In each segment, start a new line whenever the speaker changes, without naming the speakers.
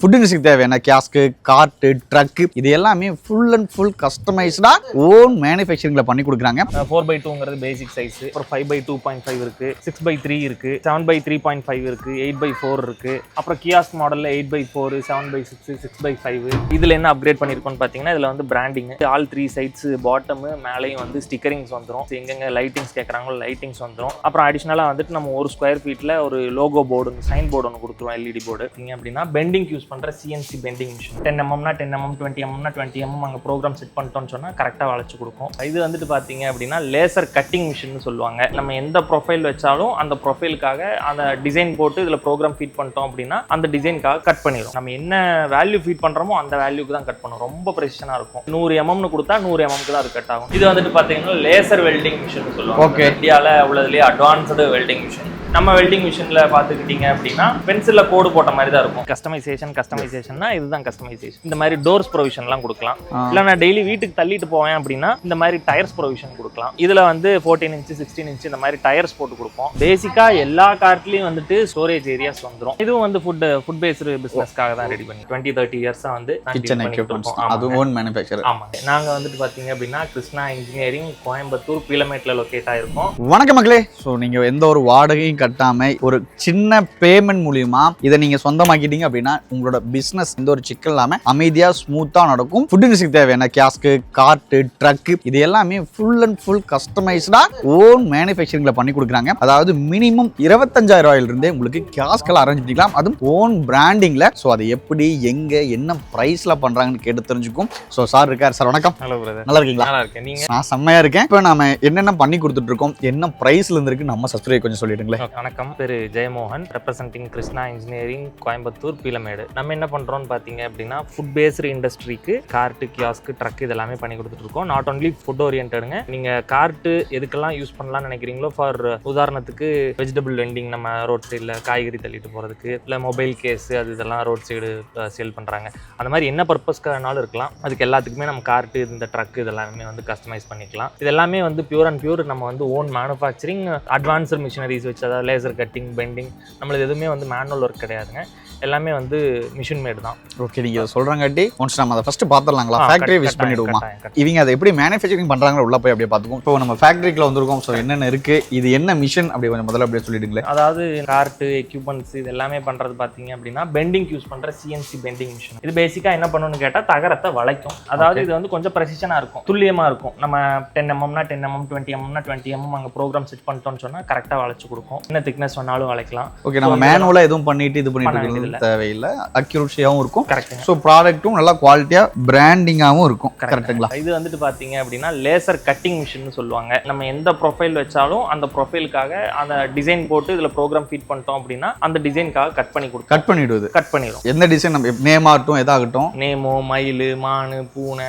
Food இண்டஸ்ட்ரிக்கு தேவையான கியாஸ்க்கு, card, truck இது எல்லாமே ஃபுல் அண்ட் ஃபுல் கஸ்டமைஸ்டா ஓன் மேனுஃபேக்சரிங்ல பண்ணி கொடுக்குறாங்க.
4x2ங்கிறது பேசிக் சைஸ். அப்புறம் 5x2.5 இருக்கு, 6x3 இருக்கு, 7x3.5 இருக்கு, 8x4 இருக்கு. அப்புறம் கியாஸ்க் மாடல்ல 8x4, 7x6, 6x5. இதுல என்ன அப்கிரேட் பண்ணிருக்கோம்னு பாத்தீங்கன்னா இதுல வந்து பிராண்டிங் ஆல் 3 சைட்ஸ் பாட்டம் மேலேயும் வந்து ஸ்டிக்கரிங்ஸ் வந்துரும். எங்கெங்க லைட்டிங்ஸ் கேக்குறாங்களோ லைட்டிங்ஸ் வந்துரும். அப்புறம் அடிஷனலா வந்துட்டு நம்ம ஒரு ஸ்கொயர் ஃபீட்ல ஒரு லோகோ போர்டு, சைன் போர்டு ஒன்று கொடுத்துருவோம், எல்இடி போர்டு. அப்படின்னா பெண்டிங் யூஸ் பண்ற CNC பெண்டிங் மிஷின் 10 mm னா 10 mm, 20 mm னா 20 mm அங்க ப்ரோக்ராம் செட் பண்ணிட்டோம்னு சொன்னா கரெக்டா வளைச்சு கொடுக்கும். இது வந்துட்டு பாத்தீங்க அப்படின்னா லேசர் கட்டிங் மிஷின் சொல்லுவாங்க. நம்ம எந்த ப்ரொஃபைல் வச்சாலும் அந்த ப்ரொஃபைலுக்காக அந்த டிசைன் போட்டு இதுல ப்ரோக்ராம் ஃபீட் பண்ணிட்டோம் அப்படின்னா அந்த டிசைனுக்காக கட் பண்ணிடும். நம்ம என்ன வேல்யூ ஃபீட் பண்றோமோ அந்த வேல்யூக்கு தான் கட் பண்ணும். ரொம்ப ப்ரெசிஷனா இருக்கும். 100 mm கொடுத்தா 100 mm தான் அது கட் ஆகும். இது வந்துட்டு பாத்தீங்கன்னா லேசர் வெல்டிங் மிஷின் சொல்லுவாங்க. இந்தியால உள்ளதுலயே அட்வான்ஸ்டு வெல்டிங் மிஷின். நம்ம வெல்டிங் மிஷின்ல பாத்துக்கிட்டீங்க அப்படின்னா பென்சில்ல கோடு போட்ட மாதிரி தான் இருக்கும். கஸ்டமைசேஷன்னா இதுதான் கஸ்டமைசேஷன். இந்த மாதிரி டோர்ஸ் ப்ரொவிஷன்லாம் கொடுக்கலாம். இல்ல நான் டெய்லி வீட்டுக்கு தள்ளிட்டு போவேன் அப்படின்னா இந்த மாதிரி டயர்ஸ் ப்ரொவிஷன் கொடுக்கலாம். இதுல வந்து 14 inch 16 inch இந்த மாதிரி டயர்ஸ் போட்டு கொடுப்போம். பேசிக்கா எல்லா கார்ட்லயும் வந்துட்டு ஸ்டோரேஜ் ஏரியாஸ் வந்துரும். இதுவும் வந்து ஃபுட் பேஸ்டு பிசினஸ்க்காக தான் ரெடி பண்ணி 20-30 இயர்ஸா வந்து
கிச்சன் எக்யூப்மெண்ட்ஸ் அது ஓன் மேனுஃபேக்சர்.
ஆமா, நாங்க வந்துட்டு பாத்தீங்க அப்படின்னா கிருஷ்ணா இன்ஜினியரிங், கோயம்புத்தூர், பீலமேட்ல லொகேட் ஆயிருக்கோம்.
வணக்கம் மக்களே. ஸோ நீங்க எந்த ஒரு வாடகையும் கட்டாம ஒரு சின்ன பேமெண்ட் மூலியமா இதை நீங்க சொந்தமாக்கிட்டீங்க அப்படின்னா உங்களோட பிசினஸ் எந்த ஒரு சிக்கல் இல்லாம அமைதியா ஸ்மூத்தா நடக்கும். ஃபுட் இண்டஸ்ட்ரிக்கு தேவையான கியாஸ்க்கு, கார்ட்டு, ட்ரக்கு இது எல்லாமே ஃபுல் அண்ட் ஃபுல் கஸ்டமைஸ்டா ஓன் மேனுஃபேக்சரிங்ல பண்ணி கொடுக்குறாங்க. அதாவது மினிமம் 25,000 ரூபாயில இருந்தே உங்களுக்கு கியாஸ்கள் அரேஞ்ச் பண்ணிக்கலாம். அதுவும் ஓன் பிராண்டிங்ல. ஸோ அது எப்படி, எங்க, என்ன பிரைஸ்ல பண்றாங்கன்னு கேட்டு தெரிஞ்சுக்கும். ஸோ சார் இருக்கார். சார் வணக்கம்.
Hello brother.
நல்லா இருக்கீங்களா?
நல்லா இருக்கேன். நீங்க?
நான் செம்மையா இருக்கேன். இப்போ நாம என்னென்ன பண்ணி கொடுத்துட்டு இருக்கோம், என்ன பிரைஸ்ல இருந்து இருக்கு நம்ம சப்ஸ்கிரைப் கொஞ்சம் சொல்லிடுங்களேன்.
வணக்கம், பேரு ஜெயமோகன், ரெப்ரசென்டிங் கிருஷ்ணா இன்ஜினியரிங், கோயம்புத்தூர், பீலமேடு. நம்ம என்ன பண்றோம்னு பாத்தீங்க அப்படின்னா ஃபுட் பேஸ்டு இண்டஸ்ட்ரிக்கு கார்ட்டு, கியாஸ்க்கு, ட்ரக் இதெல்லாமே பண்ணி கொடுத்துட்டு இருக்கோம். நாட் ஒன்லி ஃபுட் ஓரியன்டுங்க. நீங்க கார்ட்டு எதுக்கெல்லாம் யூஸ் பண்ணலாம்னு நினைக்கிறீங்களோ, ஃபார் உதாரணத்துக்கு வெஜிடபிள் வெண்டிங், நம்ம ரோட் சைடில் காய்கறி தள்ளிட்டு போறதுக்கு, இல்லை மொபைல் கேஸ் அது இதெல்லாம் ரோட் சைடு சேல் பண்றாங்க. அந்த மாதிரி என்ன பர்பஸ்க்கானாலும் இருக்கலாம். அதுக்கு எல்லாத்துக்குமே நம்ம கார்ட்டு, இந்த ட்ரக் இதெல்லாமே வந்து கஸ்டமைஸ் பண்ணிக்கலாம். இது எல்லாமே வந்து பியூர் அண்ட் பியூர் நம்ம வந்து ஓன் மேனுஃபேக்சரிங், அட்வான்ஸ்டு மிஷினரிஸ் வச்சு, அதாவது லேசர் கட்டிங், பெண்டிங், நம்மளது எதுவுமே வந்து மேனுவல் ஒர்க் கிடையாதுங்க. எல்லாமே வந்து மிஷின் மேட் தான்.
ஓகே, நீங்க சொல்றாங்கட்டி ஒன்ஸ் நம்ம அதை ஃபர்ஸ்ட் பாத்துறலாங்களா? ஃபேக்டரி விசிட் பண்ணிடுவோமா? இவங்க அதை எப்படி மேனுஃபேக்சரிங் பண்றாங்களோ உள்ள போய் அப்படியே பாத்துக்குவோம். இப்போ நம்ம ஃபேக்டரிக்குள்ள வந்திருக்கோம். ஸோ என்னென்ன இருக்கு, இது என்ன மிஷின் அப்படி கொஞ்சம் முதல்ல அப்படியே சொல்லிடுங்களேன்.
அதாவது கார்ட்டு, எக்யூப்மெண்ட்ஸ் இது எல்லாமே பண்றது பாத்தீங்க அப்படின்னா பெண்டிங் யூஸ் பண்ற CNC பெண்டிங் மிஷின். இது பேசிக்கா என்ன பண்ணணும்னு கேட்டா தகரத்தை வளைக்கும். அதாவது இது வந்து கொஞ்சம் ப்ரெசிஷனா இருக்கும், துல்லியமா இருக்கும். நம்ம 10 mm னா 10 mm, 20 mm னா 20 mm அங்க ப்ரோக்ராம் செட் பண்ணிட்டோம்னு சொன்னா கரெக்டா வளைச்சு கொடுக்கும். என்ன திக்னஸ் வேணாலும் வளைக்கலாம்.
ஓகே, நம்ம மேனுவலா எதுவும் பண்ணிட்டு இது பண்ணிட்டு தேவையில்லை. அக்யூரேசியாவும் இருக்கும். கரெக்ட். சோ ப்ராடக்ட்டும் நல்லா குவாலிட்டியா பிராண்டிங்காவும் இருக்கும். கரெக்ட்டுங்களா?
இது வந்துட்டு பாத்தீங்க அப்படின்னா லேசர் கட்டிங் மிஷின் சொல்லுவாங்க. நம்ம எந்த ப்ரொஃபைல் வச்சாலும் அந்த ப்ரொஃபைலுக்காக அந்த டிசைன் போட்டு இதுல ப்ரோக்ராம் ஃபீட் பண்ணிட்டோம் அப்படின்னா அந்த டிசைனுக்காக கட் பண்ணி கொடுக்கும்.
கட் பண்ணிடுது.
கட் பண்ணிடும்.
எந்த டிசைன் நம்ம நேம் ஆகட்டும், எதாகட்டும், நேமோ,
மயில், மானு, பூனை,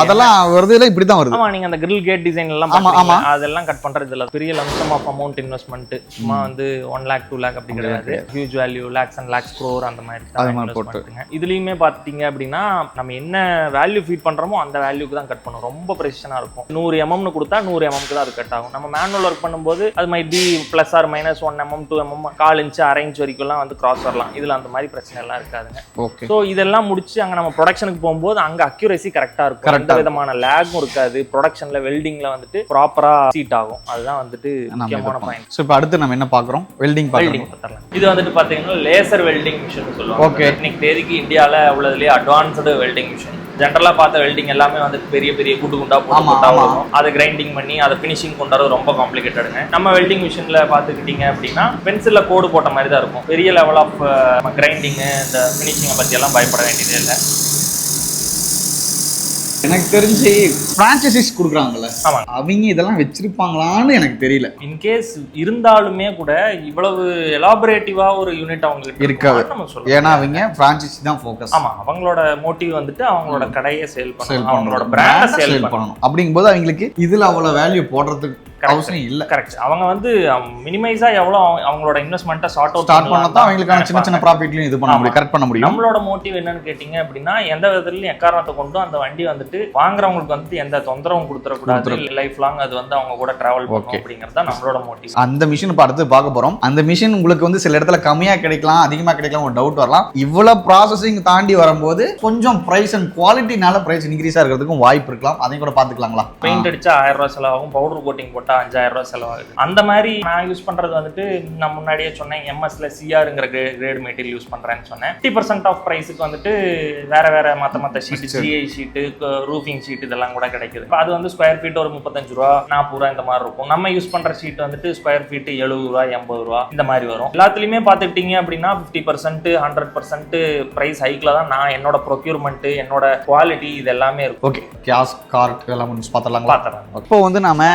அதெல்லாம் வருதுல இப்படி தான் வருது.
ஆமா, நீங்க அந்த கிரில் கேட் டிசைன் எல்லாம் அதெல்லாம் கட் பண்றது இல்ல. பெரிய லம்சம் ஆஃப் அமௌண்ட் இன்வெஸ்ட்மெண்ட். சும்மா வந்து 1 lakh 2 lakh அப்படி கிடையாது. Huge value, lakhs and lakhs crore அந்த மாதிரி போட்டுங்க. இதுலயுமே பாத்தீங்க அப்படின்னா நம்ம என்ன வேல்யூ ஃபீட் பண்றோமோ அந்த வேல்யூக்கு தான் கட் பண்ணும். ரொம்ப ப்ரெசிஷனா இருக்கும். 100 mm கொடுத்தா 100 mm தான் அது கட் ஆகும். நம்ம மேனுவல் ஒர்க் பண்ணும்போது அது might be plus or minus 1 mm 2 mm 1/4 inch அரை இன்ச் வரைக்கும்லாம் வந்து கிராஸ் வரலாம். இதுல அந்த மாதிரி பிரச்சனை எல்லாம் இருக்காதுங்க.
ஓகே.
ஸோ இதெல்லாம் முடிச்சு அங்க நம்ம ப்ரொடக்ஷனுக்கு போகும்போது அங்க அக்யூரேசி கரெக்டா இருக்கும். எந்த விதமான லேகும் இருக்காது. ப்ரொடக்ஷன்ல வெல்டிங்ல வந்துட்டு ப்ராப்பரா சீட் ஆகும். அதுதான் வந்துட்டு முக்கியமான பாயிண்ட்.
ஸோ இப்போ அடுத்து நம்ம என்ன பாக்குறோம்? வெல்டிங்
பார்க்கலாம். இது வந்துட்டு பாத்தீங்கன்னா லேசர் வெல்டிங் மிஷின் சொல்லுவாங்க.
ஓகே.
இன்னைக்கு தேதிக்கு இந்தியால உள்ளதுலயே அட்வான்ஸ்டு வெல்டிங் மிஷின். ஜென்ரலா பார்த்த வெல்டிங் எல்லாமே வந்து பெரிய பெரிய குண்டு குண்டா போட்டு அதை கிரைண்டிங் பண்ணி அதை ஃபினிஷிங் கொண்டாடுறது ரொம்ப காம்ப்ளிகேட்டடுங்க. நம்ம வெல்டிங் மிஷின்ல பாத்துக்கிட்டீங்க அப்படின்னா பென்சில்ல கோடு போட்ட மாதிரி தான் இருக்கும். பெரிய லெவல் ஆஃப் கிரைண்டிங், இந்த ஃபினிஷிங்கை பத்தி எல்லாம் பயப்பட வேண்டியதே இல்லை.
எனக்கு தெரிஞ்சு பிரான்சைசிஸ் கொடுக்குறாங்கல்ல, அவங்க இதெல்லாம் வச்சிருப்பாங்களான்னு எனக்கு தெரியல.
இன்கேஸ் இருந்தாலுமே கூட இவ்வளவு எலாபரேட்டிவா ஒரு யூனிட் அவங்க
இருக்காது. ஏன்னா அவங்க பிரான்சைசி தான் ஃபோக்கஸ்.
ஆமா, அவங்களோட மோட்டிவ் வந்துட்டு அவங்களோட கடையை சேல் பண்ணணும், அவங்களோட பிராண்டை சேல் பண்ணணும்.
அப்படிங்கும்போது அவங்களுக்கு இதுல அவ்வளவு வேல்யூ போடுறதுக்கு அவசியம் இல்ல.
கரெக்ட். அவங்க வந்து மினிமைஸா எவ்வளவு அவங்களோட இன்வெஸ்ட்மெண்ட்டை ஸ்டார்ட்
பண்ணா தான் அவங்களுக்கான சின்ன சின்ன ப்ராஃபிட்லயும் இது பண்ண முடியும், கரெக்ட் பண்ண முடியும்.
நம்மளோட மோட்டிவ் என்னன்னு கேட்டீங்க அப்படின்னா எந்த விதத்துலயும் எக்காரணத்தை கொண்டும் அந்த வண்டி வந்துட்டு வாங்குறவங்களுக்கு வந்து எந்த தொந்தரவும் கொடுத்துடக்கூடாது, லைஃப் லாங் அது வந்து அவங்க கூட டிராவல் பண்ணும் அப்படிங்கிறது தான் நம்மளோட மோட்டிவ்.
அந்த மிஷின் பார்த்து பார்க்க போறோம். அந்த மிஷின் உங்களுக்கு வந்து சில இடத்துல கம்மியா கிடைக்கலாம், அதிகமா கிடைக்கலாம், ஒரு டவுட் வரலாம். இவ்வளவு ப்ராசஸிங் தாண்டி வரும்போது கொஞ்சம் பிரைஸ் அண்ட் குவாலிட்டினால பிரைஸ் இன்க்ரீஸ் ஆகிறதுக்கும் வாய்ப்பு இருக்கலாம். அதையும் கூட பாத்துக்கலாங்களா?
பெயிண்ட் அடிச்சா 1000 ரூபாய் செலவாகும், பவுடர் கோட்டிங் போட்டா 5000 ரூபாய் செலவாகுது. அந்த மாதிரி நான் யூஸ் பண்றது வந்துட்டு நான் முன்னாடியே சொன்னேன், எம்எஸ்ல சிஆர்ங்கிற கிரேட் மெட்டீரியல் யூஸ் பண்றேன்னு சொன்னேன். 50% ஆஃப் பிரைஸுக்கு வந்துட்டு வேற மத்த sheet, GI sheet, roofing sheet இதெல்லாம் கூட கிடைக்குது. அது வந்து ஸ்கொயர் ஃபீட் ஒரு 35 ரூபா 40 ரூபா இந்த மாதிரி இருக்கும். நம்ம யூஸ் பண்ற ஷீட் வந்துட்டு ஸ்கொயர் ஃபீட் 70 ரூபா 80 ரூபா இந்த மாதிரி வரும். எல்லாத்துலயுமே பாத்துட்டீங்க அப்படின்னா 50% 100% பிரைஸ் ஹைக்ல தான் நான் என்னோட ப்ரொக்யூர்மெண்ட், என்னோட குவாலிட்டி இது எல்லாமே இருக்கும்.
ஓகே, கேஸ் கார்ட் எல்லாம் பார்த்தலாம். இப்போ வந்து நாம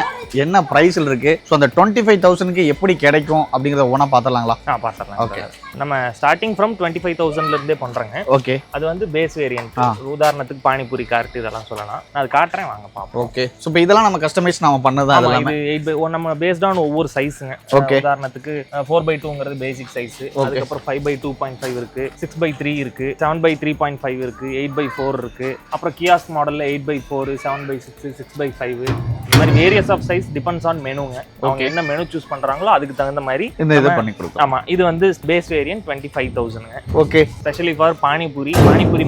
என்ன பிரைஸ்ல இருக்கு, ஸோ அந்த 25,000க்கு எப்படி கிடைக்கும் அப்படிங்கறத ஒண்ணா பார்த்தலாங்களா?
பார்த்தலாம். ஓகே, நம்ம ஸ்டார்டிங் ஃப்ரம் 25,000ல இருந்தே பண்றேங்க.
ஓகே,
அது வந்து பேஸ் வேரியன்ட். உதாரணத்துக்கு பானிபூரி கார்ட் இதெல்லாம் சொல்லலாம். நான் அது காட்டுறேன், வாங்க பாப்போம்.
ஓகே, ஸோ இப்போ இதெல்லாம் நம்ம கஸ்டமைஸ் நாம பண்ணதா?
இது 8/1 நம்ம பேஸ்ட் ஆன் ஒவ்வொரு சைஸுங்க. உதாரணத்துக்கு 4/2ங்கிறது பேசிக் சைஸ். அதுக்கப்புறம் 5/2.5 இருக்கு, 6/3 இருக்கு, 7/3.5 இருக்கு, 8/4 இருக்கு. அப்புறம் கியாஸ்க் மாடல்ல 8/4, 7/6, 6/5 இந்த மாதிரி various of size depends on மெனுங்க. அவங்க என்ன மெனு சூஸ் பண்றாங்களோ அதுக்கு தகுந்த மாதிரி
இந்த இது பண்ணி கொடுப்போம்.
ஆமா, இது வந்து பேஸ் வேரியன்ட் 25,000ங்க.
ஓகே,
ஸ்பெஷலி ஃபார் பானிபூரி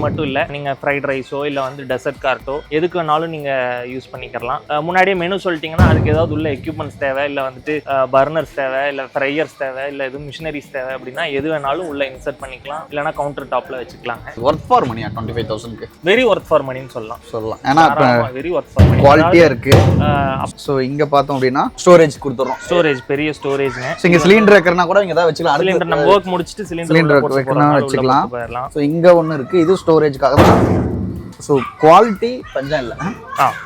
மட்டும் இல்ல, நீங்க ஃப்ரைட் ரைஸோ இல்ல வந்து டெசர்ட் கார்ட்டோ எதுக்கு வேணாலும் நீங்க யூஸ் பண்ணிக்கலாம். முன்னாடியே மெனு சொல்லிட்டீங்கன்னா அதுக்கு ஏதாவது உள்ள எக்யூப்மெண்ட்ஸ் தேவை, இல்ல வந்துட்டு பர்னர்ஸ் தேவை, இல்ல ஃப்ரையர்ஸ் தேவை, இல்ல எதுவும் மிஷினரிஸ் தேவை அப்படின்னா எது வேணாலும் உள்ள இன்சர்ட் பண்ணிக்கலாம், இல்லனா கவுண்டர் டாப்ல வச்சுக்கலாம்.
ஒர்த் ஃபார் மணியா 25,000க்கு?
வெரி ஒர்த் ஃபார் மணின்னு சொல்லலாம்.
ஏன்னா
வெரி ஒர்த் ஃபார் மணி,
குவாலிட்டியா இருக்கு. சோ இங்க பார்த்தோம் அப்படின்னா ஸ்டோரேஜ் கொடுத்துறோம்.
ஸ்டோரேஜ் பெரிய ஸ்டோரேஜ்ங்க.
இங்க சிலிண்டர் வைக்கிறனா கூட இங்க தான் வச்சுக்கலாம்.
சிலிண்டர் நம்ம வர்க் முடிச்சிட்டு சிலிண்டர்
வைக்கணும் வச்சுக்கலாம். சோ இங்க ஒன்னு இருக்கு, இது ஸ்டோரேஜ்க்காக தான். ஸோ குவாலிட்டி பஞ்சம் இல்லை.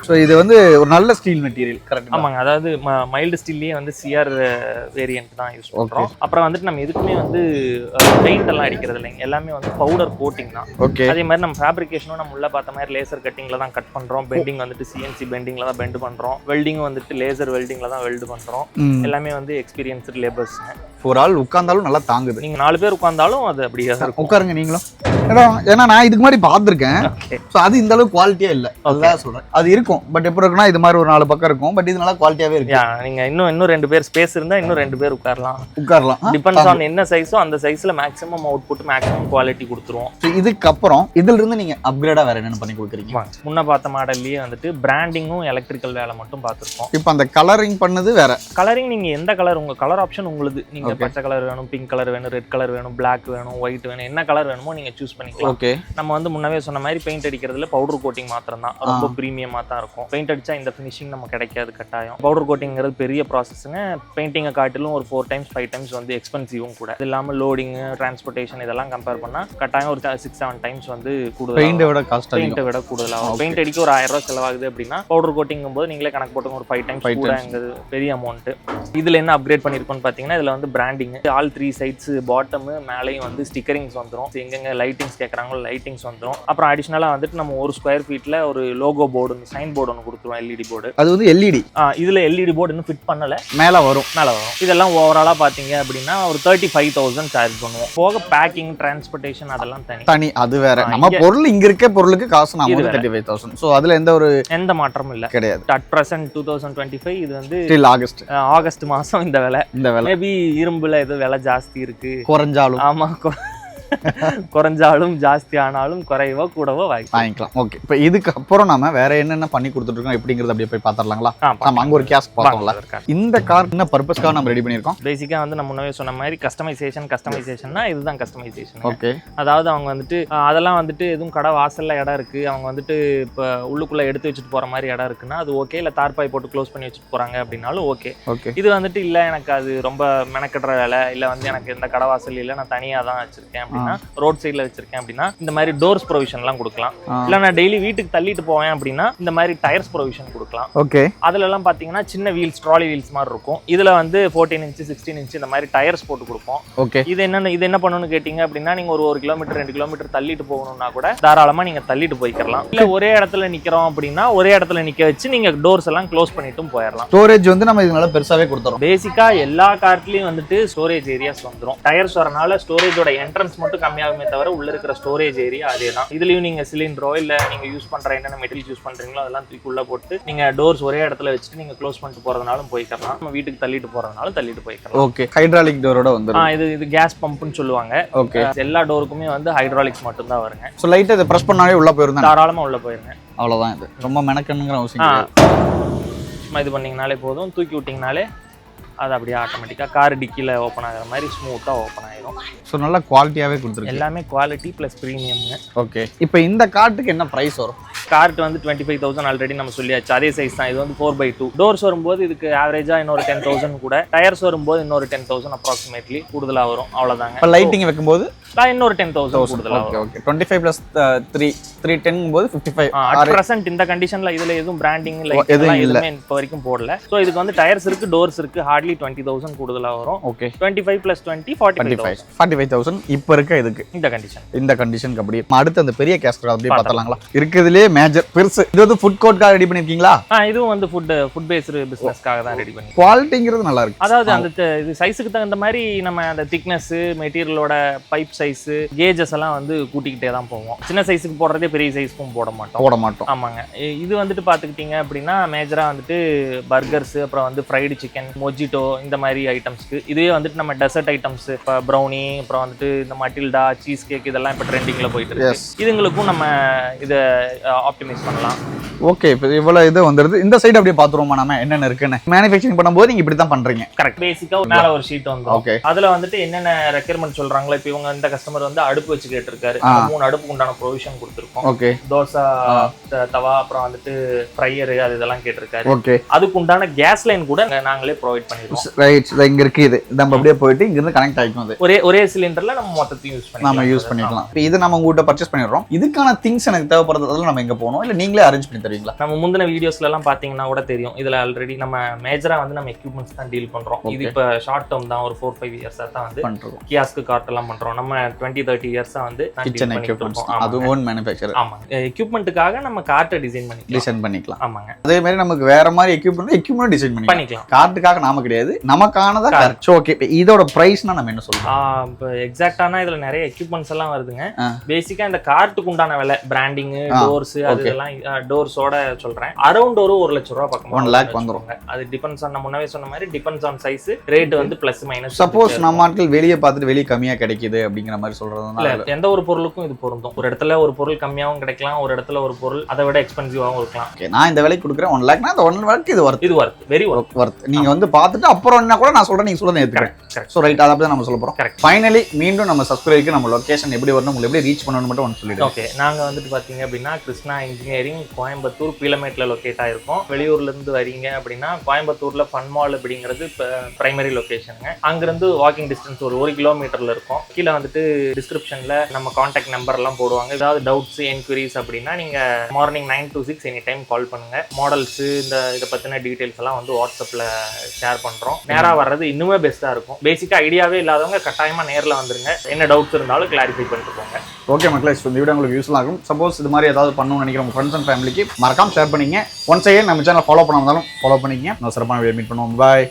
ஸோ இது வந்து ஒரு நல்ல ஸ்டீல் மெட்டீரியல். கரெக்ட்.
ஆமாங்க, அதாவது மைல்டு ஸ்டீல்லேயே வந்து சிஆர் வேரியன்ட் தான் யூஸ் பண்ணுறோம். அப்புறம் வந்துட்டு நம்ம எதுக்குமே வந்து பெயிண்ட் எல்லாம் அடிக்கிறது இல்லைங்க, எல்லாமே வந்து பவுடர் கோட்டிங் தான்.
ஓகே,
அதே மாதிரி நம்ம ஃபேப்ரிகேஷனும் நம்ம உள்ள பார்த்த மாதிரி லேசர் கட்டிங்ல தான் கட் பண்றோம். பெண்டிங் வந்துட்டு சிஎன்சி பெண்டிங்ல தான் பெண்ட் பண்றோம். வெல்டிங் வந்துட்டு லேசர் வெல்டிங்ல தான் வெல்டு பண்றோம். எல்லாமே வந்து எக்ஸ்பீரியன்ஸ்டு லேபர்ஸ்ங்க.
ஒரு ஆள் உட்கார்ந்தாலும் நல்லா தாங்குது.
நீங்க 4 பேர் உட்கார்ந்தாலும் அது அப்படியே தான் இருக்கும்.
உட்காருங்க நீங்களும். ஏன்னா நான் இதுக்கு மாதிரி பார்த்துருக்கேன். ஸோ அது இந்த அளவுக்கு குவாலிட்டியா இல்லை, அதுதான் சொல்றேன். அது இருக்கும், பட் எப்படி இருக்குன்னா இது மாதிரி ஒரு 4 பக்கம் இருக்கும், பட் இது நல்லா குவாலிட்டியாவே இருக்கு.
நீங்க இன்னும் 2 பேர் ஸ்பேஸ் இருந்தா இன்னும் 2 பேர் உட்காரலாம். டிபெண்ட்ஸ் ஆன் என்ன சைஸோ அந்த சைஸ்ல மேக்ஸிமம் அவுட்புட் மேக்ஸிமம் குவாலிட்டி கொடுத்துருவோம்.
இதுக்கப்புறம் இதுல இருந்து நீங்க அப்கிரேடா வேற என்ன பண்ணி கொடுக்குறீங்க?
முன்ன பார்த்த மாடல்லயே வந்துட்டு பிராண்டிங்கும் எலக்ட்ரிக்கல் வேலை மட்டும் பார்த்துருக்கோம்.
இப்போ அந்த கலரிங் பண்ணது வேற.
கலரிங் நீங்க எந்த கலர், உங்க கலர் ஆப்ஷன் உங்களுக்கு, நீங்க பச்சை கலர் வேணும், பிங்க் கலர் வேணும், ரெட் கலர் வேணும், பிளாக் வேணும், ஒயிட் வேணும், என்ன கலர் வேணுமோ நீங்க சூஸ் பண்ணிக்கலாம்.
ஓகே,
நம்ம வந்து முன்னவே சொன்ன மாதிரி பெயிண்ட் அடிக்கிறதுல பவுடர் கோட்டிங் மாத்திரம் தான், ரொம்ப பிரீமியமா தான் இருக்கும். பெயிண்ட் அடிச்சா இந்த ஃபினிஷிங் நம்ம கிடைக்காது கட்டாயம். பவுடர் கோட்டிங்கிறது பெரிய ப்ராசஸ்ங்க. பெயிண்டிங்கை காட்டிலும் ஒரு 4 times 5 times வந்து எக்ஸ்பென்சிவும் கூட. இது இல்லாம லோடிங், டிரான்ஸ்போர்ட்டேஷன் இதெல்லாம் கம்பேர் பண்ணா கட்டாயம் ஒரு 6-7 times வந்து கூடுதல்.
பெயிண்டை விட காஸ்ட்,
பெயிண்டை விட கூடுதலாகும். பெயிண்ட் அடிக்க ஒரு 1000 ரூபாய் செலவாகுது அப்படின்னா பவுடர் கோட்டிங்கும் போது நீங்களே கணக்கு போட்டுங்க ஒரு 5 times கூடங்கிறது பெரிய அமௌண்ட். இதுல என்ன அப்கிரேட் பண்ணிருக்கோம்னு பாத்தீங்கன்னா, இதுல வந்து பிராண்டிங் ஆல் 3 சைட்ஸ், பாட்டம் மேலேயும் வந்து ஸ்டிக்கரிங்ஸ் வந்துடும். எங்கெங்க லைட்டிங்ஸ் கேட்கறாங்களோ லைட்டிங்ஸ் வந்துடும். அப்புறம் அடிஷனலா வந்துட்டு நம்ம ஒரு ஸ்கொயர் ஃபீட்ல ஒரு லோகோ போர்டு, சைன் போர்டு ஒன்று கொடுத்துருவோம், எல்இடி போர்டு.
அது வந்து எல்இடி.
இதுல எல்இடி போர்டு இன்னும் ஃபிட் பண்ணல,
மேல வரும்.
இதெல்லாம் ஓவராலா பாத்தீங்க அப்படின்னா ஒரு 35,000 சார்ஜ் பண்ணுவோம். போக பேக்கிங், டிரான்ஸ்போர்ட்டேஷன் அதெல்லாம் தனி. அது வேற. நம்ம பொருள் இங்க இருக்க பொருளுக்கு காசு நாம 35,000. சோ அதுல எந்த மாற்றமும் இல்ல கிடையாது. அட் பிரசன்ட் 2025 இது வந்து ஆகஸ்ட் மாசம் இந்த விலை. மேபி இரும்புல ஏதோ விலை ஜாஸ்தி இருக்கு, குறைஞ்சாலும். ஆமா, குறைஞ்சாலும் ஜாஸ்தி ஆனாலும் குறைவோ கூடவோ வாங்கிக்கலாம்.
ஓகே, இப்போ இதுக்கு அப்புறம் நாம வேற என்னென்ன பண்ணி கொடுத்துட்டு இருக்கோம் எப்படிங்கறது அப்படியே போய் பாத்துறலாங்களா? நம்ம அங்க ஒரு கேஸ் பார்த்தோம்ல. இந்த கார் என்ன பர்பஸ்க்காக நம்ம ரெடி பண்ணிருக்கோம்?
பேசிக்கா வந்து நம்ம முன்னவே சொன்ன மாதிரி கஸ்டமைசேஷன்னா இதுதான் கஸ்டமைசேஷன்.
ஓகே,
அதாவது அவங்க வந்துட்டு அதெல்லாம் வந்துட்டு எதுவும் கடை வாசல்ல இடம் இருக்கு, அவங்க வந்துட்டு இப்போ உள்ளுக்குள்ள எடுத்து வச்சுட்டு போற மாதிரி இடம் இருக்குன்னா அது ஓகே, இல்ல தார்பாய் போட்டு க்ளோஸ் பண்ணி வச்சுட்டு போறாங்க அப்படின்னாலும் ஓகே. இது வந்துட்டு இல்ல எனக்கு அது ரொம்ப மெனக்கடுற வேலை, இல்ல வந்து எனக்கு எந்த கடை வாசல் இல்ல, நான் தனியா தான் வச்சிருக்கேன் அப்படின்னா ரோட் சைட்ல வச்சிருக்கேன் அப்படின்னா இந்த மாதிரி டோர்ஸ் ப்ரொவிஷன் எல்லாம் கொடுக்கலாம். இல்ல நான் டெய்லி வீட்டுக்கு தள்ளிட்டு போவேன் அப்படின்னா இந்த மாதிரி டயர்ஸ் ப்ரொவிஷன் கொடுக்கலாம்.
ஓகே.
அதுல எல்லாம் பாத்தீங்கன்னா சின்ன வீல்ஸ், ட்ராலி வீல்ஸ் மாதிரி இருக்கும். இதுல வந்து 14 இன்ச் 16 இன்ச் இந்த மாதிரி டயர்ஸ் போட்டு கொடுப்போம்.
ஓகே.
இது என்ன பண்ணணும்னு கேட்டீங்க அப்படின்னா நீங்க ஒரு 1 கிலோமீட்டர் 2 கிலோமீட்டர் தள்ளிட்டு போகணும்னா கூட தாராளமா நீங்க தள்ளிட்டு போய்க்கலாம். இல்ல ஒரே இடத்துல நிக்கிறோம் அப்படின்னா ஒரே இடத்துல நிக்க வச்சு நீங்க டோர்ஸ் எல்லாம் க்ளோஸ் பண்ணிட்டும் போயிடலாம்.
ஸ்டோரேஜ் வந்து நம்ம இதனால பெருசாவே கொடுத்துறோம்.
பேசிக்கா எல்லா கார்ட்லயும் வந்துட்டு ஸ்டோரேஜ் ஏரியாஸ் வந்துரும். டயர்ஸ் வரனால ஸ்டோரேஜோட என்ட்ரன்ஸ் மட்டும் கம்மியாகுமே தவிர உள்ள இருக்கிற ஸ்டோரேஜ் ஏரியா அதே தான். இதுலயும் நீங்க சிலிண்டரோ இல்ல நீங்க யூஸ் பண்ற என்னென்ன மெட்டீரியல் யூஸ் பண்றீங்களோ அதெல்லாம் தூக்கி உள்ள போட்டு நீங்க டோர்ஸ் ஒரே இடத்துல வச்சுட்டு நீங்க க்ளோஸ் பண்ணிட்டு போறதுனாலும் போய்க்கலாம். நம்ம வீட்டுக்கு தள்ளிட்டு போறதுனாலும் தள்ளிட்டு போய்க்கலாம்.
ஓகே. ஹைட்ராலிக் டோரோட வந்துரும்.
இது கேஸ் பம்ப்னு சொல்லுவாங்க. ஓகே. எல்லா டோருக்குமே வந்து ஹைட்ராலிக்ஸ் மட்டும் தான் வருங்க.
சோ லைட்டா இத பிரஸ் பண்ணாலே உள்ள போயிருந்தா
தாராளமா உள்ள போயிருங்க.
அவ்வளவுதான். இது ரொம்ப மெனக்கணுங்கிற அவசியம் இல்லை.
சும்மா இது பண்ணீங்கனாலே போதும். தூக்கி விட்டீங்கனாலே அது அப்படியே ஆட்டோமேட்டிக்காக கார் டிக்கியில் ஓப்பன் ஆகிற மாதிரி ஸ்மூத்தாக ஓப்பன் ஆகிடும்.
ஸோ நல்லா குவாலிட்டியாகவே கொடுத்துருக்கு.
எல்லாமே குவாலிட்டி ப்ளஸ் ப்ரீமியம்ங்க.
ஓகே. இப்போ இந்த கார்ட்டுக்கு என்ன ப்ரைஸ் வரும்?
கார்ட் வந்து 25,000 ஆல்ரெடி நம்ம சொல்லியாச்சு. அதே சைஸ் தான். இது வந்து 4x2. டோர்ஸ் வரும்போது இதுக்கு ஆவரேஜாக இன்னொரு 10,000 கூட, டயர்ஸ் வரும்போது இன்னொரு 10,000 அப்ராக்சிமேட்லி கூடுதலாக வரும். அவ்வளோதாங்க.
இப்போ லைட்டிங் வைக்கும்போது
இன்னொரு 10,000 கூடுதலாக வரும்.
ஓகே. 25 + 310 போது 55.
அட் பிரசன்ட் இந்த கண்டிஷன்ல இதுல எதுவும் பிராண்டிங் லைட் எதுவுமே இப்போ வரைக்கும் போடல. ஸோ இதுக்கு வந்து டயர்ஸ் இருக்கு, டோர்ஸ் இருக்கு. ஹார்ட்லி 20,000 கூடுதலா வரும்.
ஓகே.
25 + 20 45,000
இப்போ இருக்க இதுக்கு இந்த கண்டிஷனுக்கு அப்படியே அடுத்து அந்த பெரிய கேஸ்கட் அப்படியே பார்த்தலாங்களா? இருக்குதுலயே மேஜர் பெருசு. இது வந்து ஃபுட் கோர்ட்காக ரெடி பண்ணிருக்கீங்களா?
இதுவும் வந்து ஃபுட் பேஸ்டு பிசினஸ்க்காக தான் ரெடி பண்ணி.
குவாலிட்டிங்கிறது நல்லா இருக்கு.
அதாவது அந்த இது சைஸுக்கு தகுந்த மாதிரி நம்ம அந்த திக்னஸ், மெட்டீரியலோட பைப் சைஸ், கேஜஸ் எல்லாம் வந்து கூட்டிக்கிட்டே தான் போவோம். சின்ன சைஸுக்கு போடுறதே பெரிய சைஸ்க்கும் போட மாட்டோம். ஆமாங்க. இது வந்துட்டு பாத்துக்கிட்டீங்க அப்படின்னா மேஜரா வந்துட்டு பர்கர்ஸ், அப்புறம் வந்து ஃப்ரைடு சிக்கன், மொஜிட்டோ இந்த மாதிரி ஐட்டம்ஸ்க்கு. இதுவே வந்துட்டு நம்ம டெசர்ட் ஐட்டம்ஸ், இப்போ ப்ரௌனி, அப்புறம் வந்துட்டு இந்த மட்டில்டா, சீஸ் கேக் இதெல்லாம் இப்போ ட்ரெண்டிங்ல போயிட்டு இருக்கு. இதுங்களுக்கும் நம்ம இதை ஆப்டிமைஸ் பண்ணலாம்.
ஓகே. இப்போ இவ்வளவு இது வந்துருது. இந்த சைடு அப்படியே பாத்துருவோமா நம்ம என்னென்ன இருக்குன்னு? மேனுஃபேக்சரிங் பண்ணும்போது நீங்க இப்படி தான் பண்றீங்க.
கரெக்ட். பேசிக்கா மேல ஒரு ஷீட் வந்து ஓகே. அதுல வந்துட்டு என்னென்ன ரெக்யர்மெண்ட் சொல்றாங்களோ, இப்போ இவங்க இந்த கஸ்டமர் வந்து அடுப்பு வச்சு கேட்டிருக்காரு. 3 அடுப்புக்கு உண்டான ப்ரொவிஷன் கொடுத்துருக்கோம். ஓகே. தோசை தவா, அப்புறம் வந்துட்டு ஃப்ரையர், அது இதெல்லாம் கேட்டிருக்காரு. ஓகே. அதுக்கு உண்டான கேஸ் லைன் கூட நாங்களே ப்ரொவைட் பண்ணிடுவோம். ரைட். இங்க இருக்கு. இது நம்ம அப்படியே போயிட்டு இங்க இருந்து கனெக்ட் ஆயிக்கும். அது ஒரே சிலிண்டர்ல நம்ம மொத்தத்தையும் யூஸ் பண்ணிக்கலாம். இது நம்ம உங்ககிட்ட பர்ச்சேஸ் பண்ணிடுறோம். இதுக்கான திங்ஸ் எனக்கு தேவைப்படுறதுல நம்ம எங்க போகணும், இல்ல நீங்களே அரேஞ்ச் பண்ணி தருவீங்களா? நம்ம முந்தின வீடியோஸ்ல எல்லாம் பாத்தீங்கன்னா கூட தெரியும். இதுல ஆல்ரெடி நம்ம மேஜரா வந்து நம்ம எக்யூப்மெண்ட்ஸ் தான் டீல் பண்றோம். இது இப்ப ஷார்ட் டேர்ம் தான். ஒரு 4-5 இயர்ஸா தான் வந்து பண்றோம். கியாஸ்க் கார்ட் எல்லாம் பண்றோம். நம்ம 20-30 இயர்ஸா வந்து கிச்சன் எக்யூப்மெண்ட்ஸ், அது ஓன் மேனுஃபேக்சர். ஆமா. எக்யூப்மெண்ட்டுக்காக நம்ம கார்ட்டை டிசைன் பண்ணிக்கலாம். ஆமாங்க. அதே மாதிரி நமக்கு வேற மாதிரி எக்யூப்மெண்ட் டிசைன் பண்ணிக்கலாம். கார்ட்டுக்காக நாம கிடையாது, நமக்கானதா கார்ட். So okay. இதோட பிரைஸ்னா நம்ம என்ன சொல்றோம்? இப்போ எக்ஸாக்ட்டானா இதுல நிறைய எக்யூப்மெண்ட்ஸ் எல்லாம் வருதுங்க. பேசிக்கா இந்த கார்ட்டுக்கு உண்டான விலை, பிராண்டிங், டோர்ஸ், அதெல்லாம் டோர்ஸோட சொல்றேன். அரௌண்ட் ஒரு 1 லட்சம் ரூபாய் பக்கம் 1 லாக் வந்துரும். அது டிபெண்ட்ஸ் ஆன், முன்னவே சொன்ன மாதிரி டிபெண்ட்ஸ் ஆன் சைஸ், ரேட் வந்து பிளஸ் மைனஸ். சப்போஸ் நம்ம ஆட்கள் வெளியே பார்த்துட்டு வெளியே கம்மியா கிடைக்குது அப்படிங்கிற மாதிரி சொல்றதுனால எந்த ஒரு பொருளுக்கும் இது பொருந்தும். ஒரு இடத்துல ஒரு பொருள் கம்மியாவும் கிடைக்கலாம், ஒரு இடத்துல ஒரு பொருள் அதை விட எக்ஸ்பென்சிவாகவும் இருக்கலாம். நான் இந்த விலைக்கு கொடுக்குறேன் 1 லாக்னா அந்த 1 லாக் இது வர்த் வெரி வர்த். நீங்க வந்து பார்த்துட்டு அப்புறம் என்ன கூட நான் சொல்றேன், நீங்க சொல்றதை ஏத்துக்கிறேன். So right. அதை பத்தி நம்ம சொல்ல போறோம். ஃபைனலி மீண்டும் நம்ம சப்ஸ்கிரைபருக்கு நம்ம லொகேஷன் எப்படி வரணும், உங்களுக்கு எப்படி ரீச் பண்ணணும் மட்டும் ஒன்று சொல்லிடுங்க. ஓகே. நாங்க வந்துட்டு பாத்தீங்க அப்படின்னா கிருஷ்ணா இன்ஜினியரிங், கோயம்புத்தூர், பீலமேட்ல லொகேட் ஆயிருக்கோம். வெளியூர்ல இருந்து வரீங்க அப்படின்னா கோயம்புத்தூர்ல ஃபன் மால் அப்படிங்கிறது பிரைமரி லொகேஷனுங்க. அங்கிருந்து வாக்கிங் டிஸ்டன்ஸ் ஒரு 1 கிலோமீட்டர்ல இருக்கும். கீழே வந்துட்டு டிஸ்கிரிப்ஷன்ல நம்ம கான்டாக்ட் நம்பர் எல்லாம் போடுவாங்க. ஏதாவது டவுட்ஸ், என்கொயரிஸ் அப்படின்னா நீங்க morning 9 to 6 any time call பண்ணுங்க. மாடல்ஸ், இதை பத்தின டீடைல்ஸ் எல்லாம் வந்து வாட்ஸ்அப்ல ஷேர் பண்றோம். நேரா வர்றது இன்னுமே பெஸ்டா இருக்கும். பேசிக்கா ஐடியாவே இல்லாதவங்க கட்டாயமா நேர்ல வந்துருங்க. என்ன டவுட்ஸ் இருந்தாலும் கிளாரிஃபை பண்ணிட்டு போங்க. ஓகே மக்களே, இந்த வீடியோ உங்களுக்கு யூஸ்ஃபுல் ஆகும். சப்போஸ் இது மாதிரி ஏதாவது பண்ணணும்னு நினைக்கிற உங்க ஃப்ரெண்ட்ஸ் அண்ட் ஃபேமிலிக்கு மறக்காம ஷேர் பண்ணிங்க. ஒன்ஸ் அகைன் நம்ம சேனல் ஃபாலோ பண்ணாம இருந்தாலும் ஃபாலோ பண்ணிக்கங்க. நான் சிறப்பான வீடியோ மீட் பண்ணுவோம். பாய்.